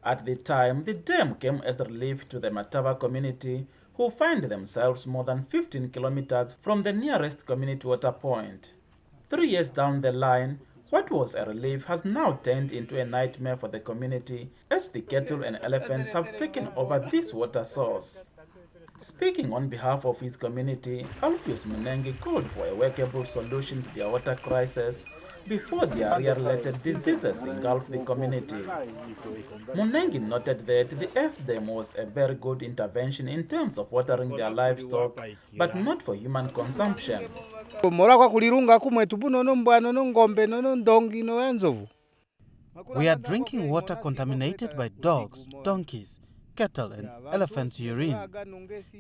At the time, the dam came as relief to the Mataba community, who find themselves more than 15 kilometers from the nearest community water point. 3 years down the line, what was a relief has now turned into a nightmare for the community as the cattle and elephants have taken over this water source. Speaking on behalf of his community, Alpheus Munengi called for a workable solution to their water crisis before diarrhea-related diseases engulf the community. Munengi noted that the FDM was a very good intervention in terms of watering their livestock, but not for human consumption. We are drinking water contaminated by dogs, donkeys, cattle and elephants' urine.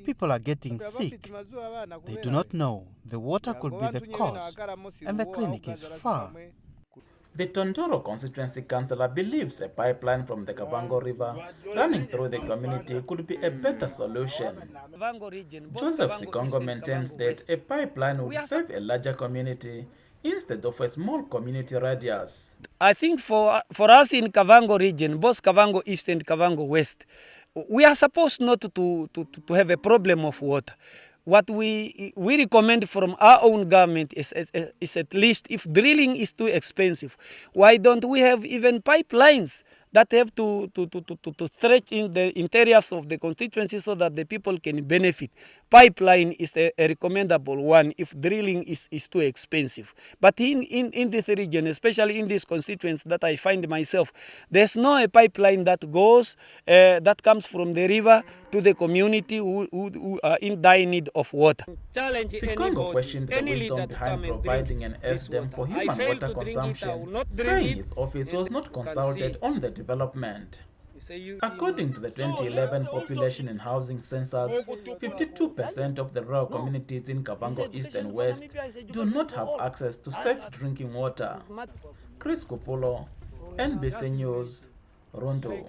People are getting sick. They do not know the water could be the cause, and the clinic is far. The Tondoro constituency councillor believes a pipeline from the Kavango River running through the community could be a better solution. Joseph Sikongo maintains that a pipeline would save a larger community instead of a small community radius. I think for us in Kavango region, both Kavango East and Kavango West, we are supposed not to have a problem of water. What we recommend from our own government is at least, if drilling is too expensive, why don't we have even pipelines that have to stretch in the interiors of the constituency so that the people can benefit. Pipeline is a recommendable one if drilling is too expensive. But in this region, especially in this constituency that I find myself, there's no a pipeline that goes, that comes from the river to the community who are in dire need of water. Sikongo questioned the wisdom behind providing an SDM for human water consumption, saying his office was not consulted on the development. According to the 2011 population and housing census, 52% of the rural communities in Kavango East and West do not have access to safe drinking water. Chris Kupulo, NBC News, Rondo.